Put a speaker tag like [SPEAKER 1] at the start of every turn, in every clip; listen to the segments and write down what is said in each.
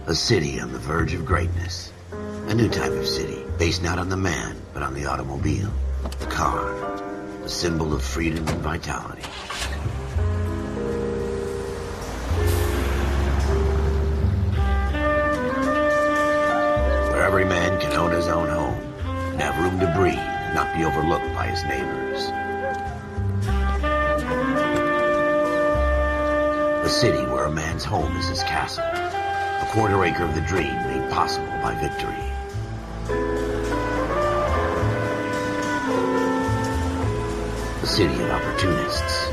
[SPEAKER 1] A city on the verge of greatness. A new type of city, based not on the man, but on the automobile. The car. The symbol of freedom and vitality. Where every man can own his own home, and have room to breathe, and not be overlooked by his neighbors. A city where a man's home is his castle. A quarter acre of the dream made possible by victory. A city of opportunists.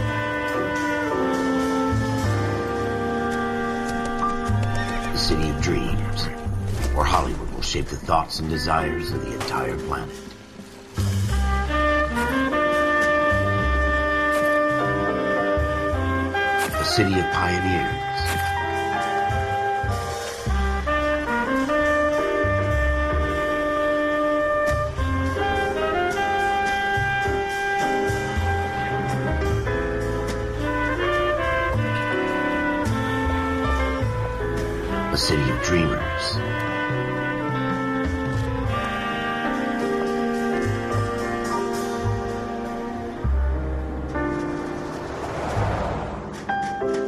[SPEAKER 1] A city of dreams, where Hollywood will shape the thoughts and desires of the entire planet. A city of pioneers. A city of dreamers.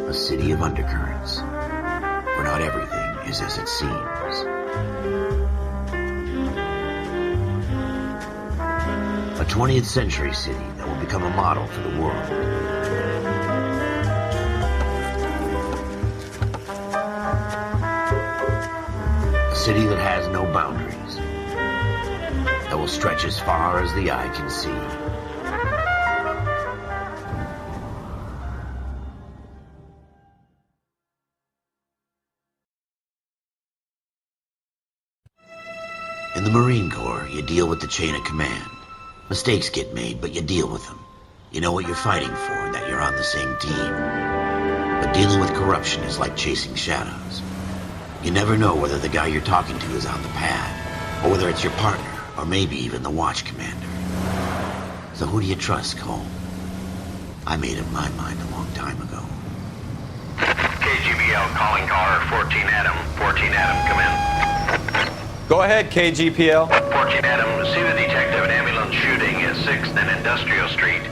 [SPEAKER 1] A city of undercurrents, where not everything is as it seems. A 20th century city that will become a model for the world. A city that has no boundaries, that will stretch as far as the eye can see. In the Marine Corps, you deal with the chain of command. Mistakes get made, but you deal with them. You know what you're fighting for, and that you're on the same team. But dealing with corruption is like chasing shadows. You never know whether the guy you're talking to is on the pad, or whether it's your partner, or maybe even the watch commander. So who do you trust, Cole? I made up my mind a long time ago.
[SPEAKER 2] KGBL calling caller 14 Adam. 14 Adam, come in.
[SPEAKER 3] Go ahead, KGPL.
[SPEAKER 2] 14 Adam, see the detective, an ambulance shooting at 6th and Industrial Street.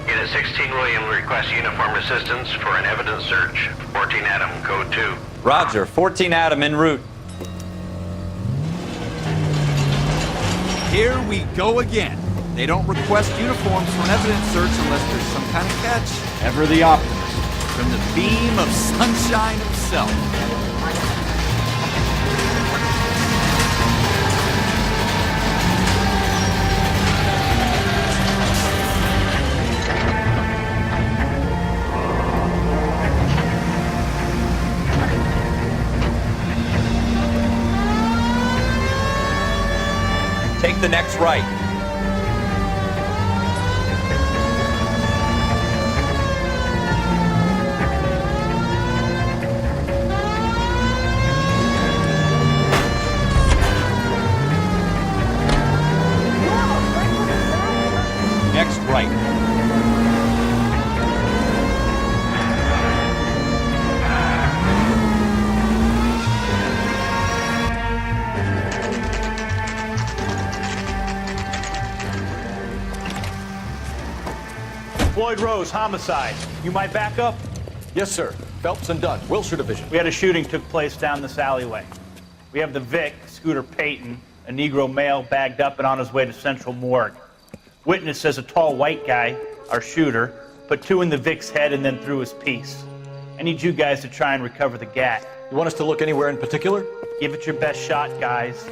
[SPEAKER 2] Unit 16 William requests uniformed assistance for an evidence search. 14 Adam, code 2.
[SPEAKER 3] Roger, 14 Adam en route.
[SPEAKER 4] Here we go again. They don't request uniforms for an evidence search unless there's some kind of catch. Ever the optimist. From the beam of sunshine himself.
[SPEAKER 3] Take the next right. Next right.
[SPEAKER 5] Floyd Rose, homicide. You might back up?
[SPEAKER 6] Yes, sir. Phelps and Dunn, Wilshire Division.
[SPEAKER 5] We had a shooting took place down this alleyway. We have the Vic, Scooter Payton, a Negro male bagged up and on his way to Central Morgue. Witness says a tall white guy, our shooter, put 2 in the Vic's head and then threw his piece. I need you guys to try and recover the gat.
[SPEAKER 6] You want us to look anywhere in particular?
[SPEAKER 5] Give it your best shot, guys.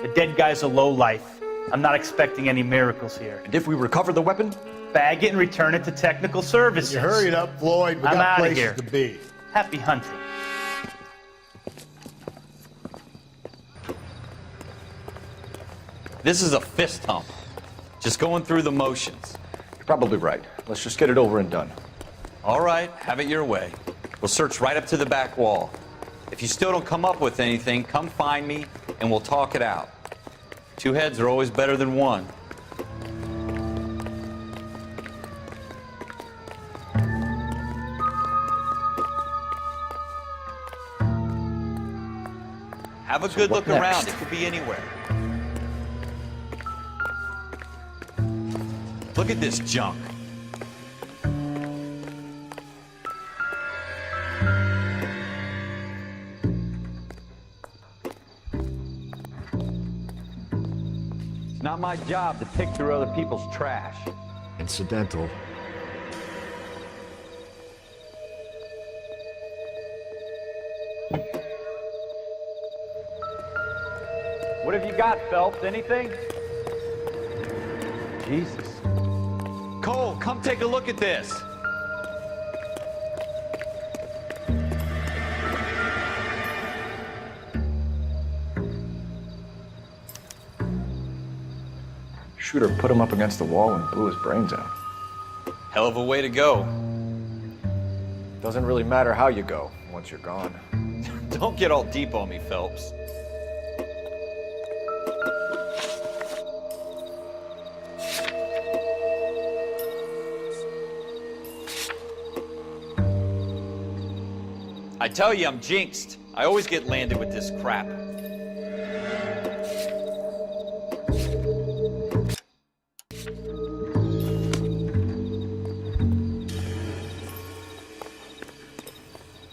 [SPEAKER 5] The dead guy's a lowlife. I'm not expecting any miracles here.
[SPEAKER 6] And if we recover the weapon?
[SPEAKER 5] Bag it and return it to technical services.
[SPEAKER 7] You hurry it up, Floyd. We
[SPEAKER 5] I'm
[SPEAKER 7] got
[SPEAKER 5] outta
[SPEAKER 7] places
[SPEAKER 5] here.
[SPEAKER 7] to be.
[SPEAKER 5] Happy hunting.
[SPEAKER 3] This is a fist hump. Just going through the motions.
[SPEAKER 6] You're probably right. Let's just get it over and done.
[SPEAKER 3] All right, have it your way. We'll search right up to the back wall. If you still don't come up with anything, come find me and we'll talk it out. 2 heads are always better than 1. Have a good look around. It could be anywhere. Look at this junk. It's not my job to pick through other people's trash.
[SPEAKER 7] Incidental.
[SPEAKER 3] What have you got, Phelps? Anything? Jesus. Cole, come take a look at this.
[SPEAKER 6] Shooter put him up against the wall and blew his brains out.
[SPEAKER 3] Hell of a way to go.
[SPEAKER 6] Doesn't really matter how you go once you're gone.
[SPEAKER 3] Don't get all deep on me, Phelps. I tell you, I'm jinxed. I always get landed with this crap.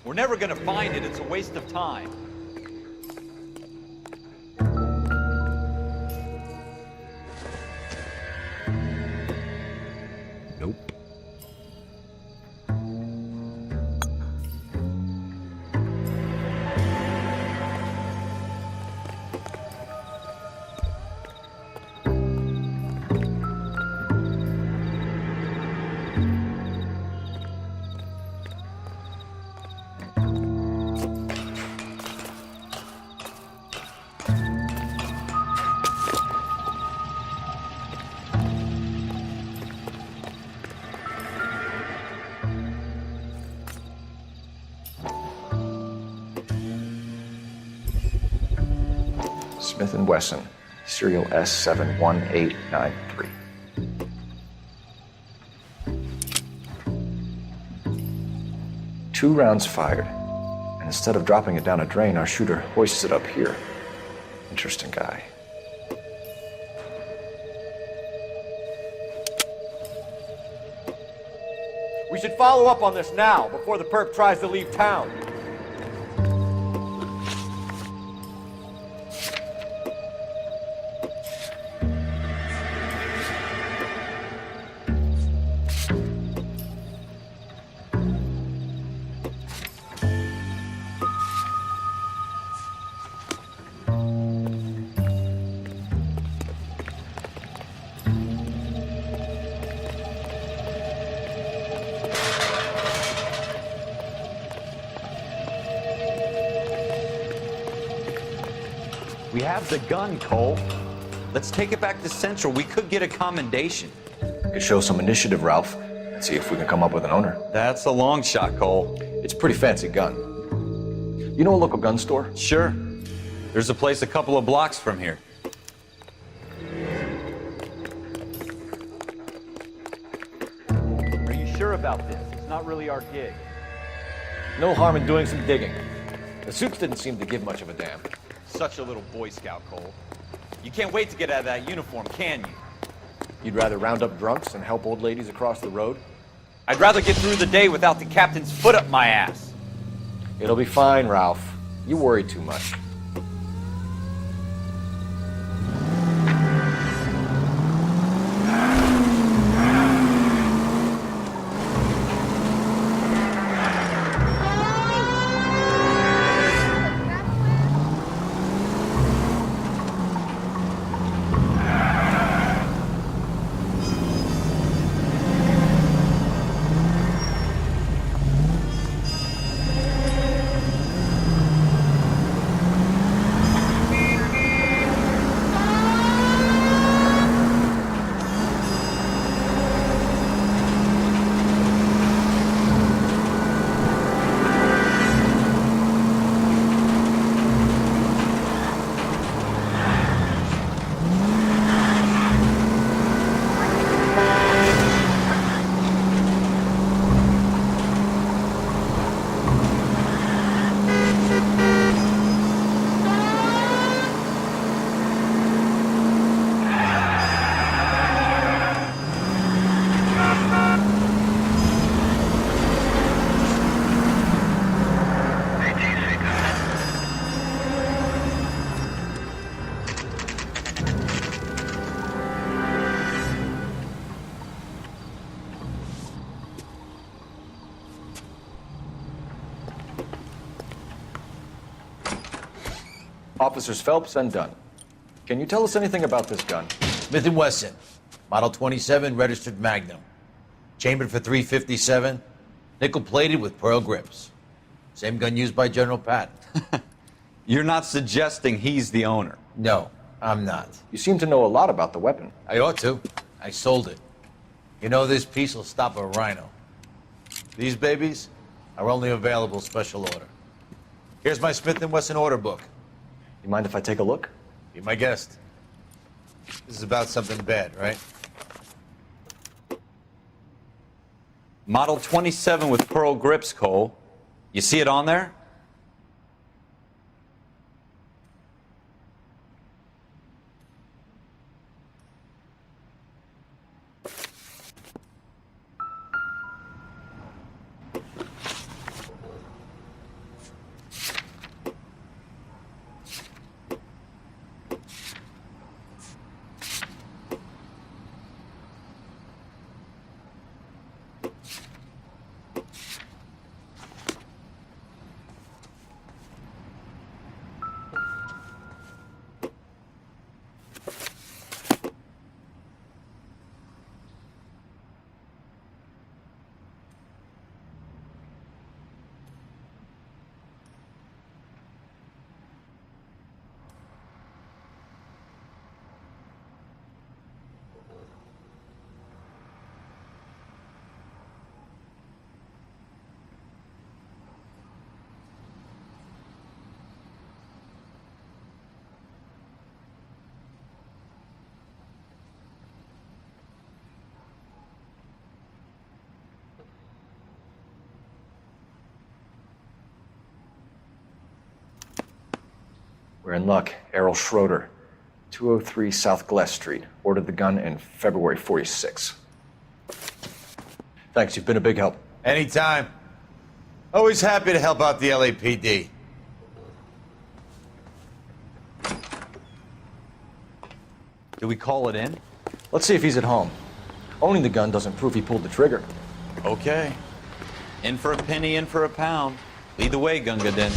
[SPEAKER 3] We're never gonna find it. It's a waste of time.
[SPEAKER 7] Nope.
[SPEAKER 6] Smith & Wesson, serial S71893. Two rounds fired, and instead of dropping it down a drain, our shooter hoists it up here. Interesting guy.
[SPEAKER 4] We should follow up on this now, before the perp tries to leave town.
[SPEAKER 3] We have the gun, Cole. Let's take it back to Central. We could get a commendation.
[SPEAKER 6] Could show some initiative, Ralph, and see if we can come up with an owner.
[SPEAKER 3] That's a long shot, Cole.
[SPEAKER 6] It's a pretty fancy gun. You know a local gun store?
[SPEAKER 3] Sure. There's a place a couple of blocks from here. Are you sure about this? It's not really our gig.
[SPEAKER 6] No harm in doing some digging. The suits didn't seem to give much of a damn.
[SPEAKER 3] Such a little Boy Scout, Cole. You can't wait to get out of that uniform, can you?
[SPEAKER 6] You'd rather round up drunks than help old ladies across the road?
[SPEAKER 3] I'd rather get through the day without the captain's foot up my ass.
[SPEAKER 6] It'll be fine, Ralph. You worry too much. Officers Phelps and Dunn. Can you tell us anything about this gun?
[SPEAKER 7] Smith & Wesson, Model 27, registered Magnum. Chambered for .357, nickel-plated with pearl grips. Same gun used by General Patton.
[SPEAKER 3] You're not suggesting he's the owner?
[SPEAKER 7] No, I'm not.
[SPEAKER 6] You seem to know a lot about the weapon.
[SPEAKER 7] I ought to. I sold it. You know, this piece will stop a rhino. These babies are only available special order. Here's my Smith & Wesson order book.
[SPEAKER 6] You mind if I take a look?
[SPEAKER 7] Be my guest. This is about something bad, right?
[SPEAKER 3] Model 27 with pearl grips, Cole. You see it on there?
[SPEAKER 6] We're in luck. Errol Schroeder, 203 South Glass Street. Ordered the gun in February '46. Thanks, you've been a big help.
[SPEAKER 7] Anytime. Always happy to help out the LAPD.
[SPEAKER 3] Do we call it in?
[SPEAKER 6] Let's see if he's at home. Owning the gun doesn't prove he pulled the trigger.
[SPEAKER 3] Okay. In for a penny, in for a pound. Lead the way, Gunga Din.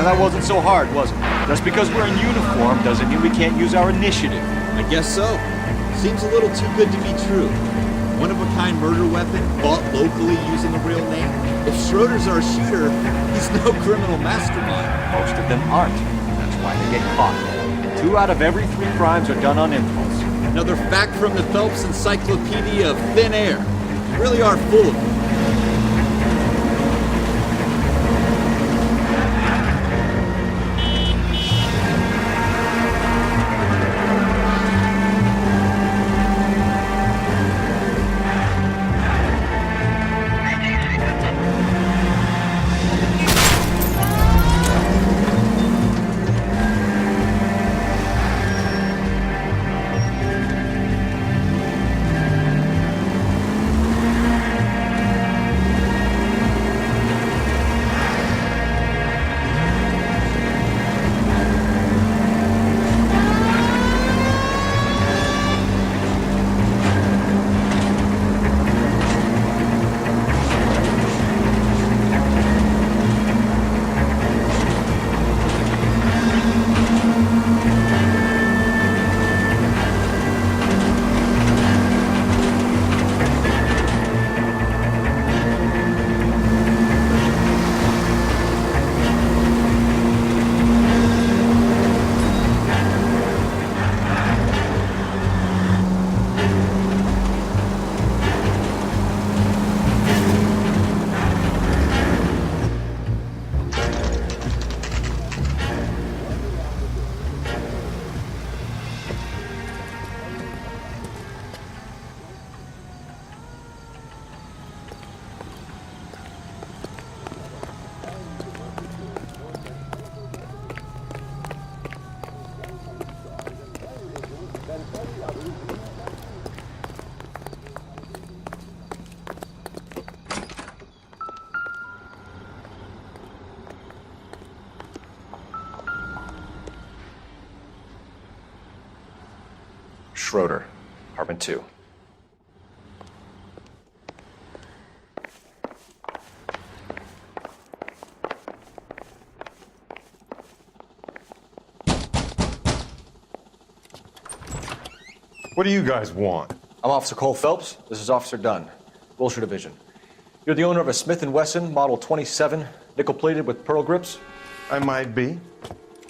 [SPEAKER 8] That wasn't so hard, was it? Just because we're in uniform doesn't mean we can't use our initiative.
[SPEAKER 4] I guess so. Seems a little too good to be true. One-of-a-kind murder weapon bought locally using a real name. If Schroeder's our shooter, he's no criminal mastermind.
[SPEAKER 8] Most of them aren't. That's why they get caught. 2 out of every 3 crimes are done on impulse.
[SPEAKER 4] Another fact from the Phelps Encyclopedia of Thin Air. You really are full of it.
[SPEAKER 6] Schroeder, apartment 2.
[SPEAKER 9] What do you guys want?
[SPEAKER 6] I'm Officer Cole Phelps. This is Officer Dunn, Wilshire Division. You're the owner of a Smith & Wesson Model 27, nickel-plated with pearl grips?
[SPEAKER 9] I might be.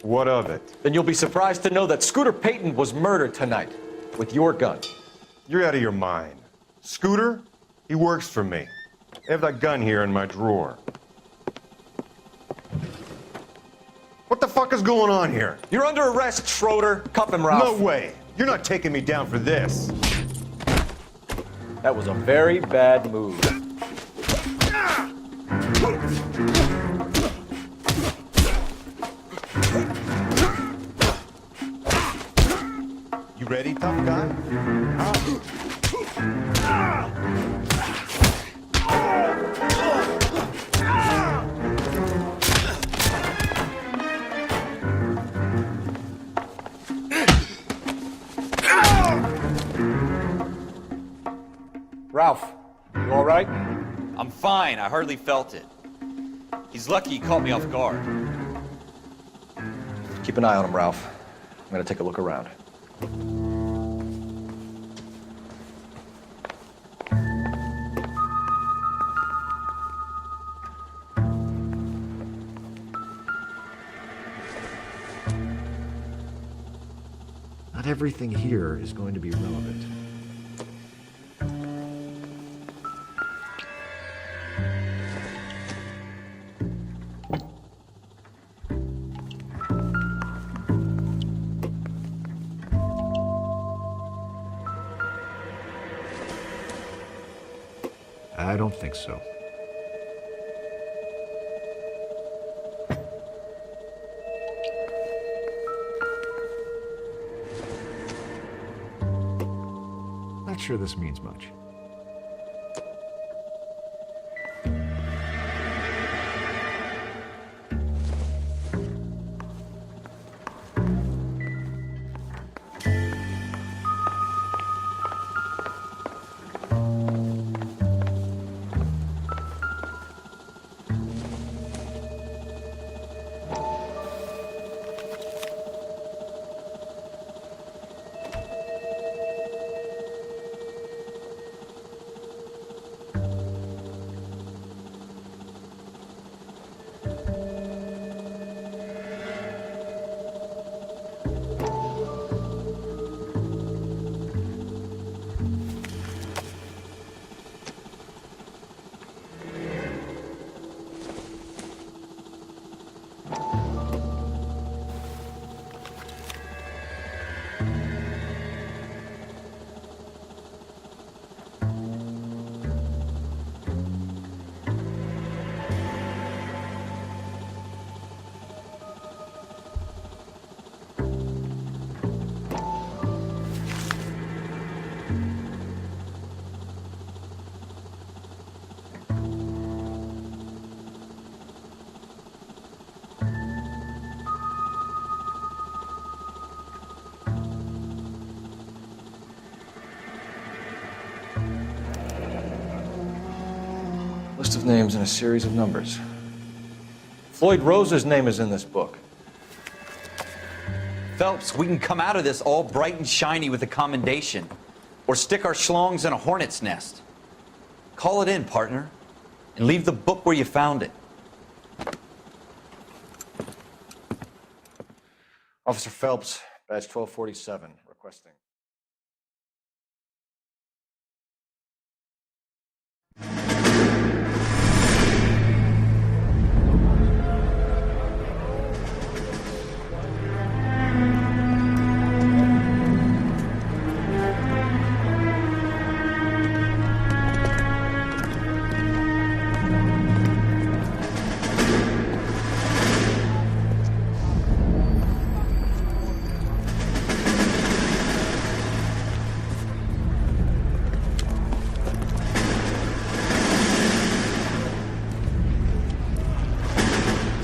[SPEAKER 9] What of it?
[SPEAKER 6] Then you'll be surprised to know that Scooter Payton was murdered tonight with your gun.
[SPEAKER 9] You're out of your mind. Scooter? He works for me. I have that gun here in my drawer. What the fuck is going on here?
[SPEAKER 6] You're under arrest, Schroeder. Cuff him, Ralph.
[SPEAKER 9] No way. You're not taking me down for this.
[SPEAKER 6] That was a very bad move.
[SPEAKER 9] You ready, tough guy?
[SPEAKER 6] Ralph, you all right?
[SPEAKER 3] I'm fine. I hardly felt it. He's lucky he caught me off guard.
[SPEAKER 6] Keep an eye on him, Ralph. I'm gonna take a look around.
[SPEAKER 4] Not everything here is going to be relevant. I don't think so. Not sure this means much.
[SPEAKER 6] List of names and a series of numbers. Floyd Rose's name is in this book.
[SPEAKER 3] Phelps, we can come out of this all bright and shiny with a commendation, or stick our schlongs in a hornet's nest. Call it in, partner, and leave the book where you found it.
[SPEAKER 6] Officer Phelps, badge 1247, requesting.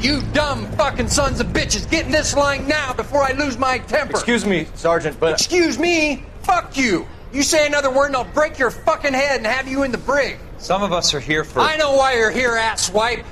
[SPEAKER 10] You dumb fucking sons of bitches, get in this line now before I lose my temper.
[SPEAKER 6] Excuse me, Sergeant, but...
[SPEAKER 10] Excuse me? Fuck you! You say another word and I'll break your fucking head and have you in the brig.
[SPEAKER 3] Some of us are here for...
[SPEAKER 10] I know why you're here, asswipe.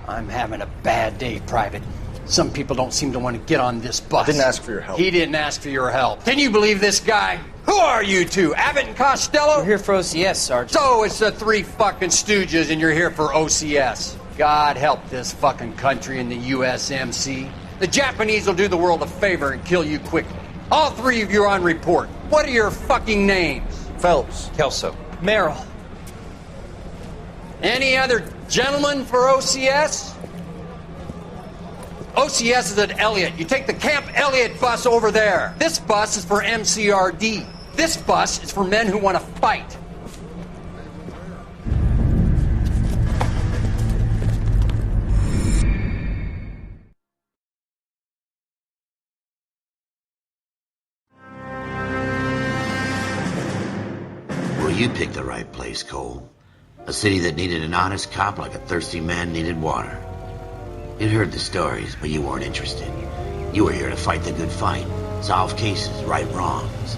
[SPEAKER 10] I'm having a bad day, Private. Some people don't seem to want to get on this bus.
[SPEAKER 6] I didn't ask for your help.
[SPEAKER 10] He didn't ask for your help. Can you believe this guy? Who are you two? Abbott and Costello?
[SPEAKER 11] We're here for OCS, Sergeant.
[SPEAKER 10] So it's the three fucking stooges and you're here for OCS. God help this fucking country and the USMC. The Japanese will do the world a favor and kill you quickly. All three of you are on report. What are your fucking names?
[SPEAKER 6] Phelps.
[SPEAKER 3] Kelso.
[SPEAKER 11] Merrill.
[SPEAKER 10] Any other gentlemen for OCS? OCS is at Elliott. You take the Camp Elliott bus over there. This bus is for MCRD. This bus is for men who want to fight.
[SPEAKER 1] Well, you picked the right place, Cole. A city that needed an honest cop like a thirsty man needed water. You'd heard the stories, but you weren't interested. You were here to fight the good fight, solve cases, right wrongs.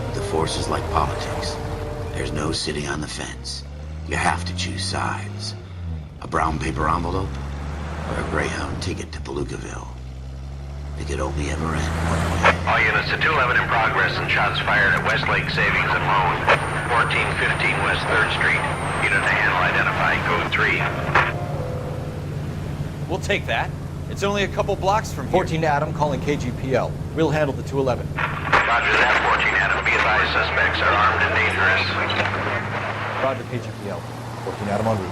[SPEAKER 1] But the force is like politics. There's no sitting on the fence. You have to choose sides. A brown paper envelope or a Greyhound ticket to Palookaville. It could only ever end one way.
[SPEAKER 2] All units to 211 in progress and shots fired at Westlake Savings Loans, 1415 West 3rd Street. Unit to handle identified, code 3.
[SPEAKER 3] We'll take that. It's only a couple blocks from here.
[SPEAKER 6] 14 Adam calling KGPL. We'll handle the 211.
[SPEAKER 2] Roger that, 14 Adam. Be advised, suspects are armed and dangerous.
[SPEAKER 6] Roger KGPL. 14 Adam en route.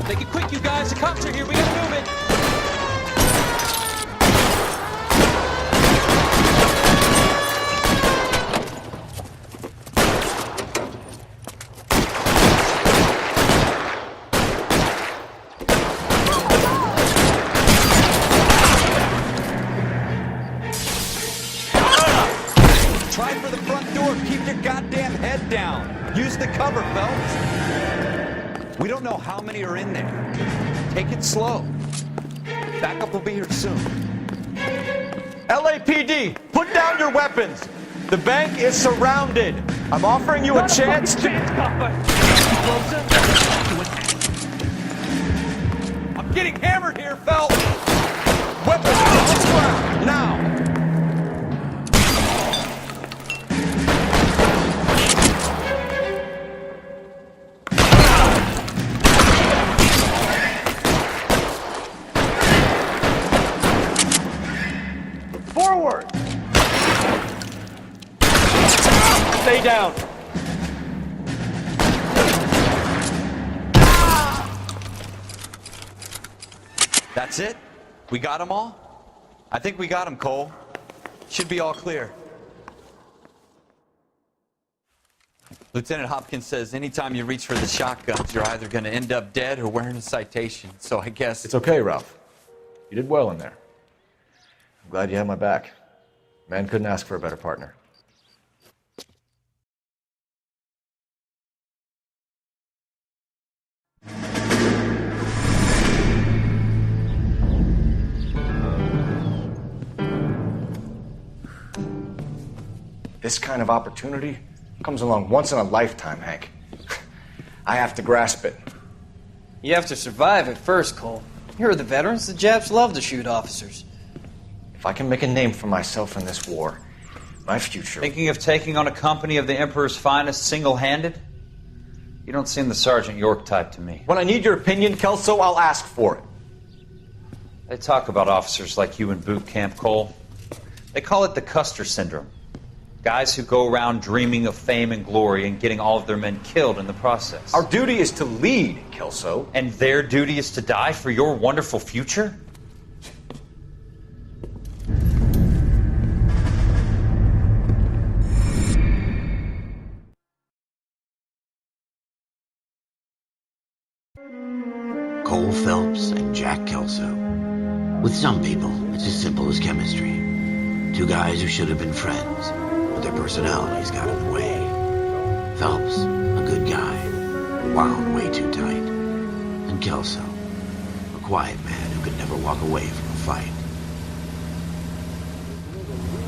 [SPEAKER 10] Make it quick, you guys. The cops are here. We gotta move it.
[SPEAKER 4] Try for the front door. Keep your goddamn head down. Use the cover, Phelps. We don't know how many are in there. Take it slow. Backup will be here soon. LAPD, put down your weapons. The bank is surrounded. I'm offering you a chance to... I'm getting hammered here, Phelps. Weapons on the ground, now. Forward! Stay down.
[SPEAKER 3] That's it? We got them all? I think we got them, Cole. Should be all clear. Lieutenant Hopkins says anytime you reach for the shotguns, you're either going to end up dead or wearing a citation. So I guess...
[SPEAKER 6] It's okay, Ralph. You did well in there. I'm glad you had my back. Man couldn't ask for a better partner. This kind of opportunity comes along once in a lifetime, Hank. I have to grasp it.
[SPEAKER 11] You have to survive at first, Cole. Here are the veterans. The Japs love to shoot officers.
[SPEAKER 6] If I can make a name for myself in this war, my future...
[SPEAKER 12] Thinking of taking on a company of the Emperor's finest single-handed? You don't seem the Sergeant York type to me.
[SPEAKER 6] When I need your opinion, Kelso, I'll ask for it.
[SPEAKER 12] They talk about officers like you in boot camp, Cole. They call it the Custer Syndrome. Guys who go around dreaming of fame and glory and getting all of their men killed in the process.
[SPEAKER 6] Our duty is to lead, Kelso.
[SPEAKER 12] And their duty is to die for your wonderful future?
[SPEAKER 1] Cole Phelps and Jack Kelso. With some people, it's as simple as chemistry. Two guys who should have been friends, but their personalities got in the way. Phelps, a good guy, wound way too tight. And Kelso, a quiet man who could never walk away from a fight.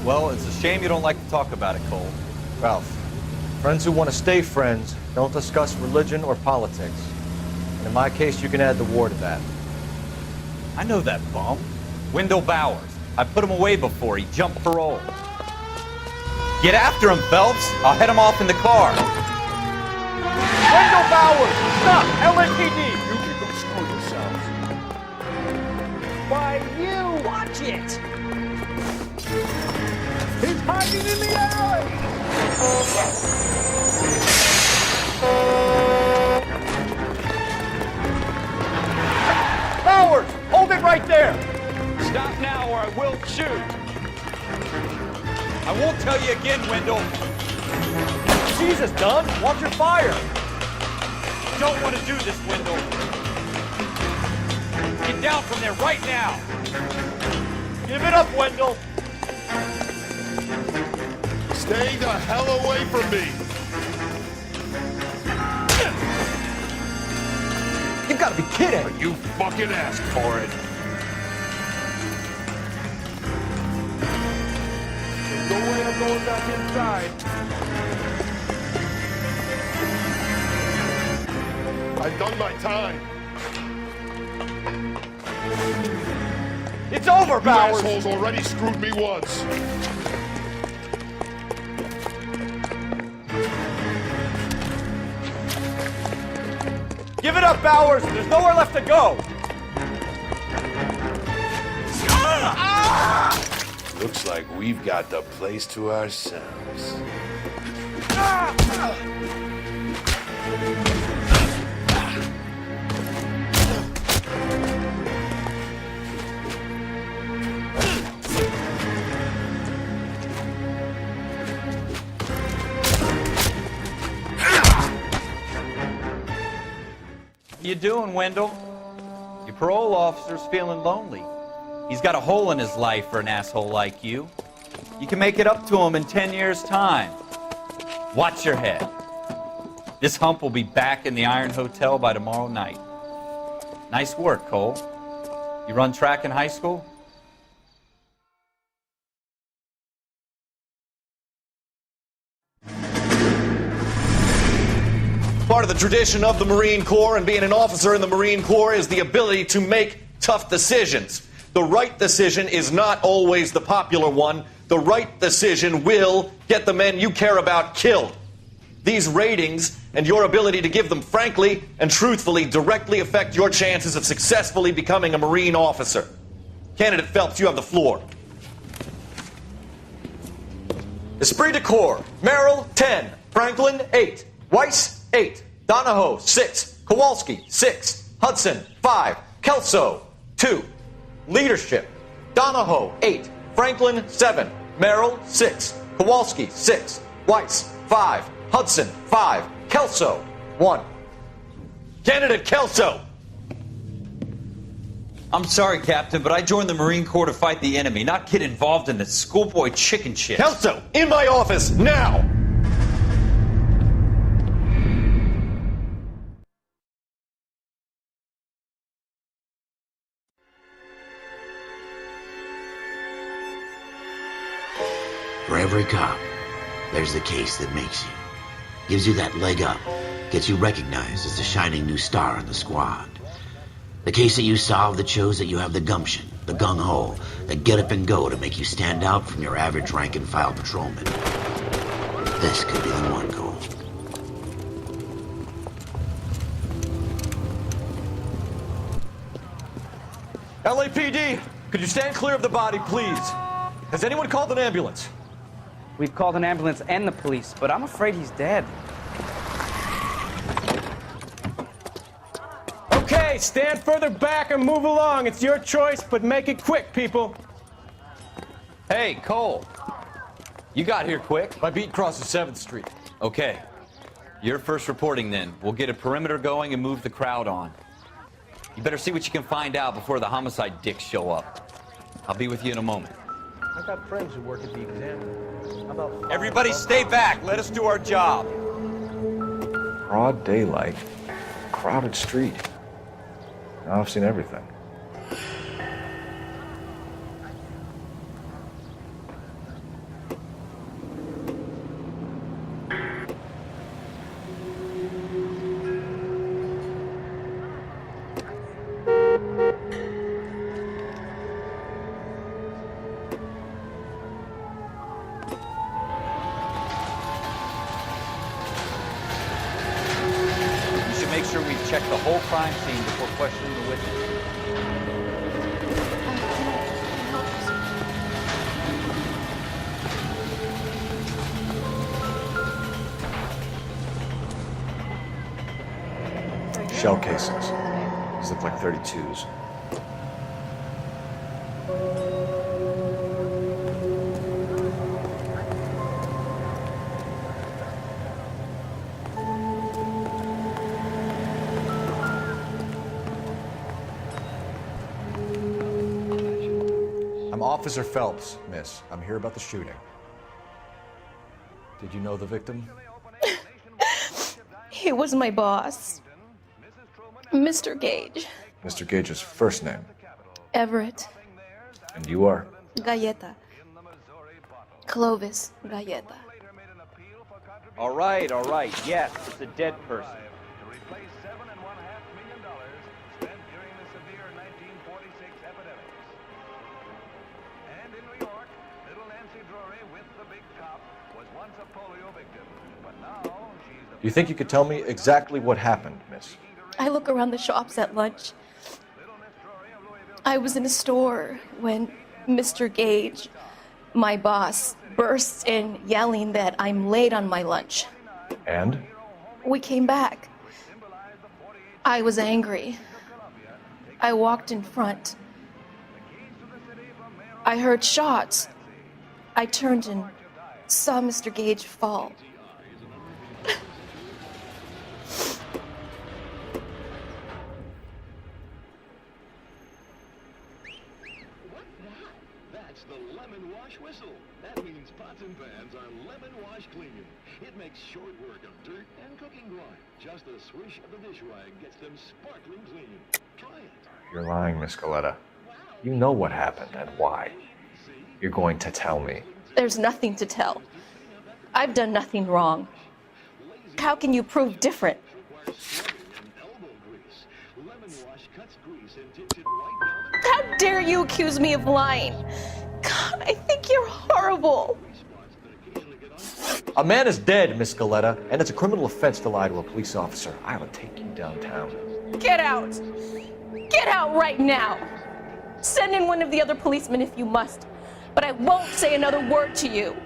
[SPEAKER 3] Well, it's a shame you don't like to talk about it, Cole.
[SPEAKER 8] Ralph, friends who want to stay friends don't discuss religion or politics. And in my case, you can add the war to that.
[SPEAKER 3] I know that bum. Wendell Bowers. I put him away before he jumped parole. Get after him, Phelps. I'll head him off in the car.
[SPEAKER 8] Wendell Bowers! Stop! LAPD! You can go screw yourselves.
[SPEAKER 13] Why, you! Watch it!
[SPEAKER 8] He's hiding in the alley! Bowers! Hold it right there!
[SPEAKER 4] Stop now or I will shoot. I won't tell you again, Wendell.
[SPEAKER 8] Jesus, Dunn! Watch your fire!
[SPEAKER 4] Don't want to do this, Wendell. Get down from there right now.
[SPEAKER 8] Give it up, Wendell!
[SPEAKER 9] Stay the hell away from me!
[SPEAKER 8] You've got to be kidding!
[SPEAKER 9] You fucking asked for it!
[SPEAKER 8] There's no way I'm going back inside.
[SPEAKER 9] I've done my time.
[SPEAKER 8] It's over, Bowers!
[SPEAKER 9] You assholes already screwed me once.
[SPEAKER 8] Give it up, Bowers! There's nowhere left to go!
[SPEAKER 9] Looks like we've got the place to ourselves.
[SPEAKER 3] How you doing, Wendell? Your parole officer's feeling lonely. He's got a hole in his life for an asshole like you. You can make it up to him in 10 years' time. Watch your head. This hump will be back in the Iron Hotel by tomorrow night. Nice work, Cole. You run track in high school?
[SPEAKER 14] Part of the tradition of the Marine Corps and being an officer in the Marine Corps is the ability to make tough decisions. The right decision is not always the popular one. The right decision will get the men you care about killed. These ratings and your ability to give them frankly and truthfully directly affect your chances of successfully becoming a Marine officer. Candidate Phelps, you have the floor. Esprit de Corps, Merrill, 10. Franklin, 8. Weiss, 8. Donahoe, 6. Kowalski, 6. Hudson, 5. Kelso, 2. Leadership, Donahoe, 8. Franklin, 7. Merrill, 6. Kowalski, 6. Weiss, 5. Hudson, 5. Kelso, 1. Candidate Kelso!
[SPEAKER 12] I'm sorry, Captain, but I joined the Marine Corps to fight the enemy, not get involved in this schoolboy chicken shit.
[SPEAKER 14] Kelso, in my office, now!
[SPEAKER 1] For every cop, there's the case that makes you. Gives you that leg up, gets you recognized as the shining new star in the squad. The case that you solve that shows that you have the gumption, the gung-ho, the get up and go to make you stand out from your average rank-and-file patrolman. This could be the one, Cole.
[SPEAKER 8] LAPD, could you stand clear of the body, please? Has anyone called an ambulance?
[SPEAKER 11] We've called an ambulance and the police, but I'm afraid he's dead.
[SPEAKER 13] Okay, stand further back and move along. It's your choice, but make it quick, people.
[SPEAKER 3] Hey, Cole. You got here quick.
[SPEAKER 8] My beat crosses 7th Street.
[SPEAKER 3] Okay. You're first reporting then. We'll get a perimeter going and move the crowd on. You better see what you can find out before the homicide dicks show up. I'll be with you in a moment.
[SPEAKER 13] I got friends who work at the Examiner. How about
[SPEAKER 3] Everybody stay back. Let us do our job.
[SPEAKER 6] Broad daylight, crowded street. Now I've seen everything.
[SPEAKER 3] Make sure we've checked the whole crime scene before questioning the witness.
[SPEAKER 6] Shell casings. These look like 32s.
[SPEAKER 8] Officer Phelps, miss. I'm here about the shooting. Did you know the victim?
[SPEAKER 15] He was my boss, Mr. Gage.
[SPEAKER 6] Mr. Gage's first name?
[SPEAKER 15] Everett.
[SPEAKER 6] And you are?
[SPEAKER 15] Galleta. Clovis Galleta.
[SPEAKER 3] All right. Yes, it's a dead person.
[SPEAKER 8] Do you think you could tell me exactly what happened, miss?
[SPEAKER 15] I look around the shops at lunch. I was in a store when Mr. Gage, my boss, bursts in yelling that I'm late on my lunch.
[SPEAKER 6] And?
[SPEAKER 15] We came back. I was angry. I walked in front. I heard shots. I turned and saw Mr. Gage fall.
[SPEAKER 16] That's the lemon wash whistle. That means pots and pans are lemon wash clean. It makes short work of dirt and cooking grime. Just a swish of the dish rag gets them sparkling clean. Try it.
[SPEAKER 6] You're lying, Miss Galleta. You know what happened and why. You're going to tell me.
[SPEAKER 15] There's nothing to tell. I've done nothing wrong. How can you prove different? How dare you accuse me of lying? God, I think you're horrible.
[SPEAKER 8] A man is dead, Miss Galleta, and it's a criminal offense to lie to a police officer. I will take you downtown.
[SPEAKER 15] Get out! Get out right now! Send in one of the other policemen if you must, but I won't say another word to you.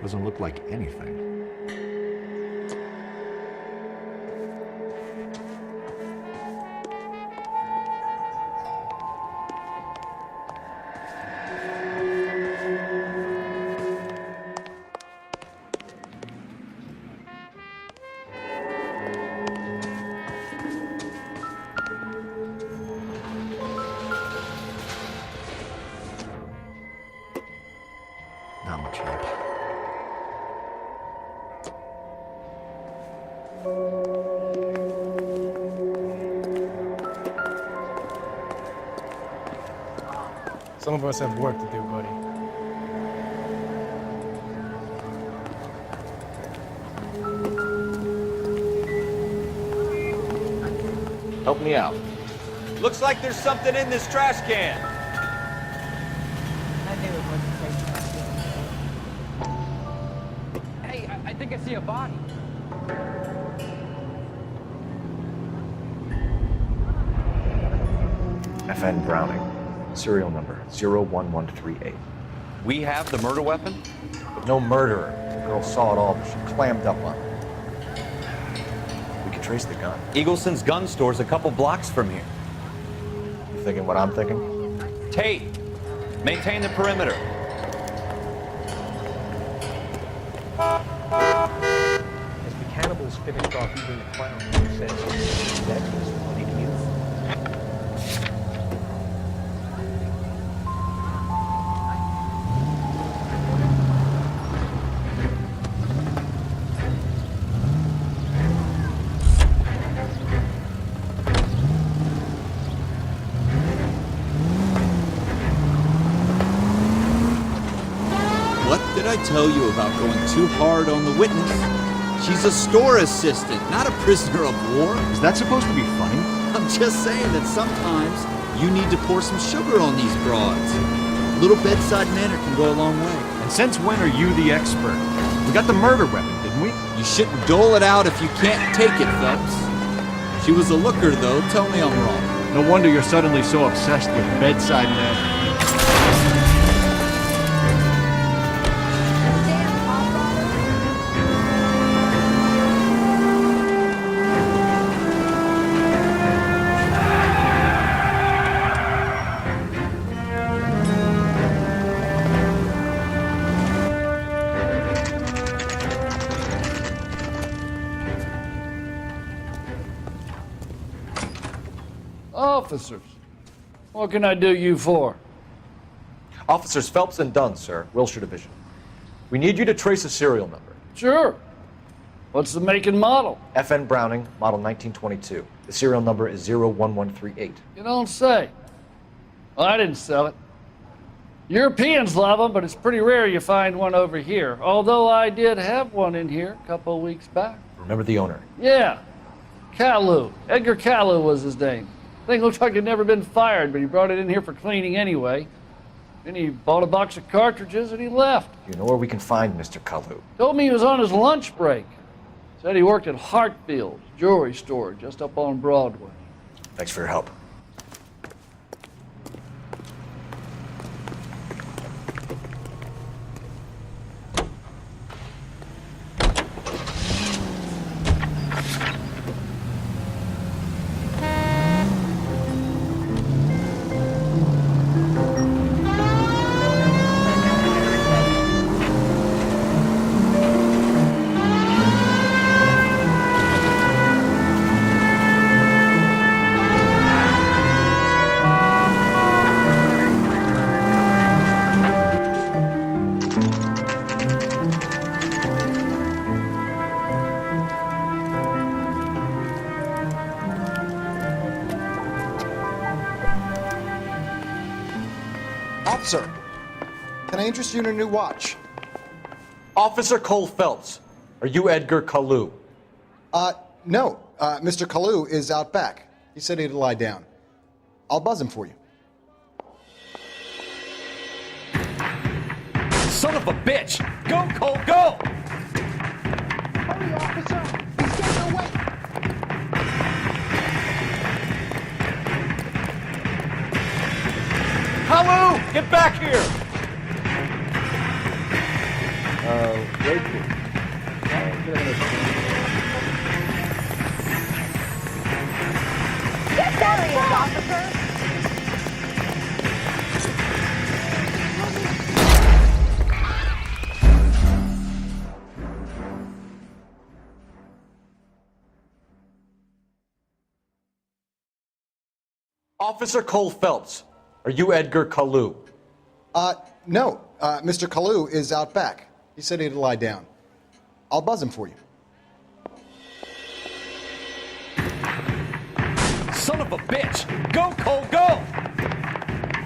[SPEAKER 6] Doesn't look like anything. Not much help.
[SPEAKER 13] Some of us have work to do, buddy.
[SPEAKER 8] Help me out.
[SPEAKER 3] Looks like there's something in this trash can.
[SPEAKER 11] Hey, I think I see a body.
[SPEAKER 6] FN Browning. Serial number 01138.
[SPEAKER 3] We have the murder weapon?
[SPEAKER 8] But no murderer. The girl saw it all, but she clammed up on it. We could
[SPEAKER 6] trace the gun.
[SPEAKER 3] Eagleson's gun store's a couple blocks from here.
[SPEAKER 6] You thinking what I'm thinking?
[SPEAKER 3] Tate, maintain the perimeter.
[SPEAKER 8] As the cannibals finished off eating the clown, he said, that was funny to you.
[SPEAKER 17] What did I tell you about going too hard on the witness? She's a store assistant, not a prisoner of war.
[SPEAKER 18] Is that supposed to be funny?
[SPEAKER 17] I'm just saying that sometimes you need to pour some sugar on these broads. A little bedside manner can go a long way.
[SPEAKER 18] And since when are you the expert? We got the murder weapon, didn't we?
[SPEAKER 17] You shouldn't dole it out if you can't take it, Phelps. She was a looker, though. Tell me I'm wrong.
[SPEAKER 18] No wonder you're suddenly so obsessed with bedside manner.
[SPEAKER 19] Officers, what can I do you for?
[SPEAKER 6] Officers Phelps and Dunn, sir, Wilshire Division. We need you to trace a serial number.
[SPEAKER 19] Sure. What's the make and model?
[SPEAKER 6] FN Browning, model 1922. The serial number is 01138.
[SPEAKER 19] You don't say. Well, I didn't sell it. Europeans love them, but it's pretty rare you find one over here. Although I did have one in here a couple of weeks back.
[SPEAKER 6] Remember the owner?
[SPEAKER 19] Yeah. Caillou. Edgar Caillou was his name. Thing looked like he'd never been fired, but he brought it in here for cleaning anyway. Then he bought a box of cartridges and he left.
[SPEAKER 6] You know where we can find Mr. Caillou?
[SPEAKER 19] Told me he was on his lunch break. Said he worked at Hartfield's jewelry store just up on Broadway.
[SPEAKER 6] Thanks for your help.
[SPEAKER 20] Officer, can I interest you in a new watch?
[SPEAKER 6] Officer Cole Phelps, are you Edgar Caillou?
[SPEAKER 20] No. Mr. Caillou is out back. He said he'd lie down. I'll buzz him for you.
[SPEAKER 3] Son of a bitch! Go, Cole, go!
[SPEAKER 20] Hurry, officer! He's getting away!
[SPEAKER 3] Caillou, get back here!
[SPEAKER 8] Wait, please.
[SPEAKER 21] Get serious, officer!
[SPEAKER 6] Officer Cole Phelps, are you Edgar Caillou?
[SPEAKER 20] No. Mr. Caillou is out back. He said he'd lie down. I'll buzz him for you.
[SPEAKER 3] Son of a bitch! Go, Cole, go!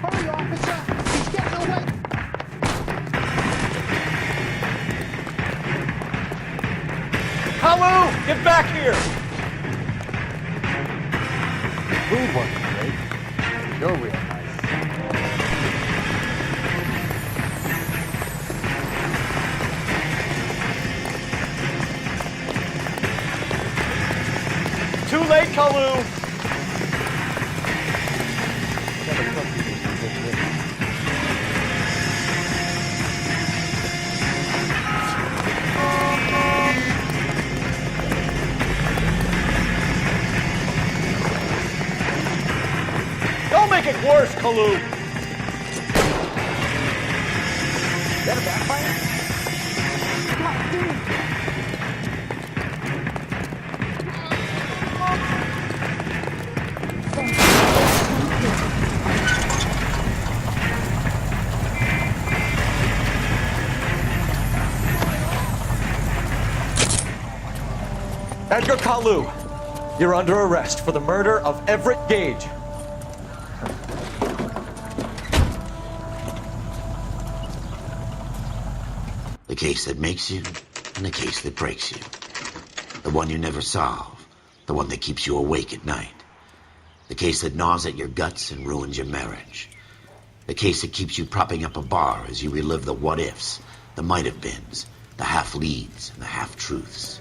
[SPEAKER 20] Hurry, officer! He's getting away!
[SPEAKER 3] Caillou, get back here!
[SPEAKER 8] Food wasn't great. You're real nice.
[SPEAKER 3] Too late, Caillou!
[SPEAKER 5] Don't make it worse, Kalu!
[SPEAKER 4] Is that a backfire? Come on, dude.
[SPEAKER 8] Edgar Kalu, you're under arrest for the murder of Everett Gage.
[SPEAKER 1] The case that makes you, and the case that breaks you. The one you never solve, the one that keeps you awake at night. The case that gnaws at your guts and ruins your marriage. The case that keeps you propping up a bar as you relive the what-ifs, the might-have-beens, the half-leads, and the half-truths.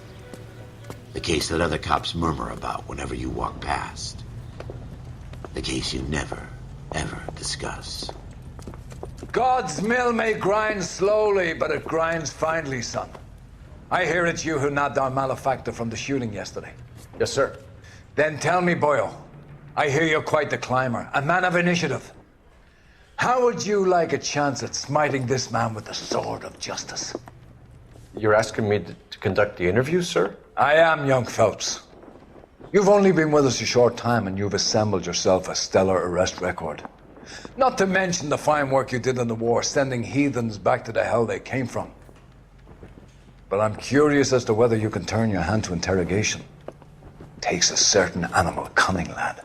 [SPEAKER 1] The case that other cops murmur about whenever you walk past. The case you never, ever discuss.
[SPEAKER 21] God's mill may grind slowly, but it grinds finely, son. I hear it's you who nabbed our malefactor from the shooting yesterday.
[SPEAKER 8] Yes, sir.
[SPEAKER 21] Then tell me, Boyle, I hear you're quite the climber, a man of initiative. How would you like a chance at smiting this man with the sword of justice?
[SPEAKER 6] You're asking me to conduct the interview, sir?
[SPEAKER 21] I am, young Phelps. You've only been with us a short time and you've assembled yourself a stellar arrest record. Not to mention the fine work you did in the war, sending heathens back to the hell they came from. But I'm curious as to whether you can turn your hand to interrogation. Takes a certain animal cunning, lad.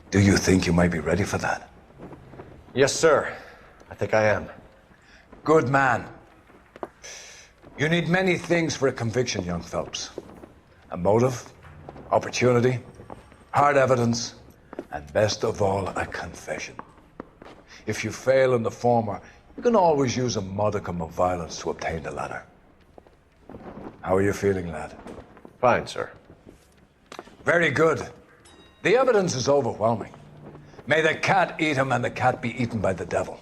[SPEAKER 21] Do you think you might be ready for that?
[SPEAKER 6] Yes, sir. I think I am.
[SPEAKER 21] Good man. You need many things for a conviction, young Phelps. A motive, opportunity, hard evidence, and best of all, a confession. If you fail in the former, you can always use a modicum of violence to obtain the latter. How are you feeling, lad?
[SPEAKER 6] Fine, sir.
[SPEAKER 21] Very good. The evidence is overwhelming. May the cat eat him and the cat be eaten by the devil.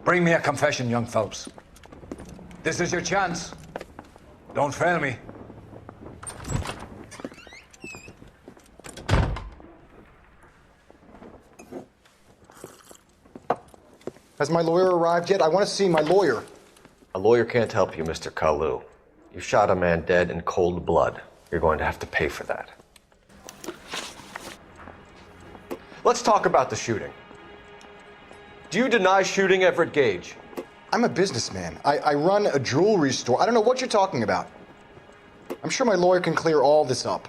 [SPEAKER 21] Bring me a confession, young Phelps. This is your chance. Don't fail me.
[SPEAKER 20] Has my lawyer arrived yet? I want to see my lawyer.
[SPEAKER 6] A lawyer can't help you, Mr. Kalu. You shot a man dead in cold blood. You're going to have to pay for that. Let's talk about the shooting. Do you deny shooting Everett Gage?
[SPEAKER 20] I'm a businessman. I run a jewelry store. I don't know what you're talking about. I'm sure my lawyer can clear all this up.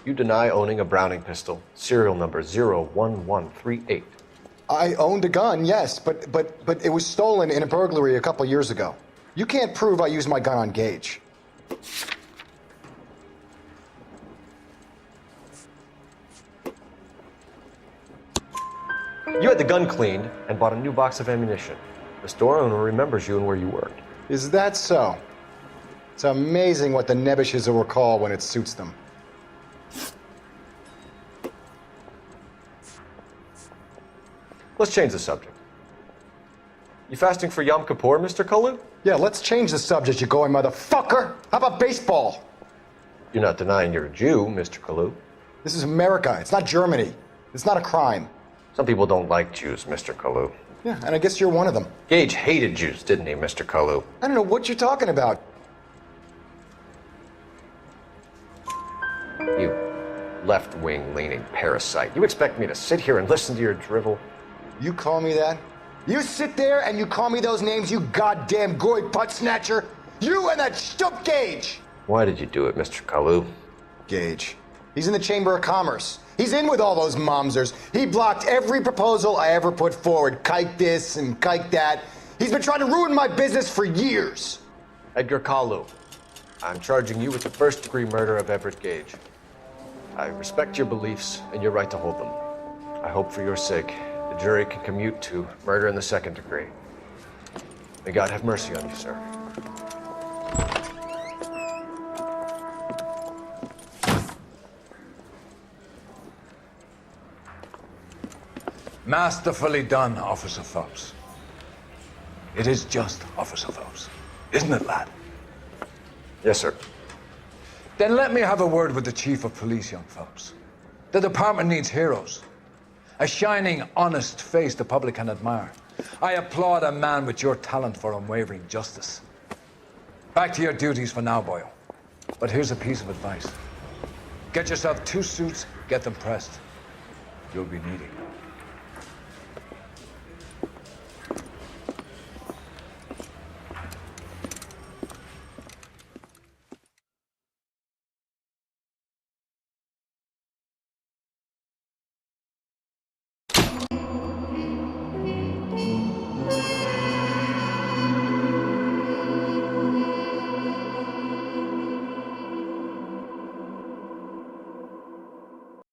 [SPEAKER 6] You deny owning a Browning pistol, serial number 01138.
[SPEAKER 20] I owned a gun, yes, but it was stolen in a burglary a couple years ago. You can't prove I used my gun on Gage.
[SPEAKER 6] You had the gun cleaned and bought a new box of ammunition. The store owner remembers you and where you worked.
[SPEAKER 20] Is that so? It's amazing what the Nebbishes will recall when it suits them.
[SPEAKER 6] Let's change the subject. You fasting for Yom Kippur, Mr. Kalu?
[SPEAKER 20] Yeah, let's change the subject, you going motherfucker. How about baseball?
[SPEAKER 6] You're not denying you're a Jew, Mr. Kalu.
[SPEAKER 20] This is America. It's not Germany. It's not a crime.
[SPEAKER 6] Some people don't like Jews, Mr. Kalu.
[SPEAKER 20] Yeah, and I guess you're one of them.
[SPEAKER 6] Gage hated Jews, didn't he, Mr. Kalu?
[SPEAKER 20] I don't know what you're talking about.
[SPEAKER 6] You left-wing leaning parasite. You expect me to sit here and listen to your drivel?
[SPEAKER 20] You call me that? You sit there and you call me those names, you goddamn goy butt snatcher? You and that stup Gage!
[SPEAKER 6] Why did you do it, Mr. Kalu?
[SPEAKER 20] Gage. He's in the Chamber of Commerce. He's in with all those momsers. He blocked every proposal I ever put forward. Kike this and kike that. He's been trying to ruin my business for years.
[SPEAKER 6] Edgar Kalu, I'm charging you with the first-degree murder of Everett Gage. I respect your beliefs and your right to hold them. I hope for your sake The jury can commute to murder in the second degree. May God have mercy on you, sir.
[SPEAKER 21] Masterfully done, Officer Phelps. It is just, Officer Phelps. Isn't it, lad?
[SPEAKER 6] Yes, sir.
[SPEAKER 21] Then let me have a word with the Chief of Police, young Phelps. The department needs heroes. A shining, honest face the public can admire. I applaud a man with your talent for unwavering justice. Back to your duties for now, boyo. But here's a piece of advice. Get yourself 2 suits, get them pressed. You'll be needing them.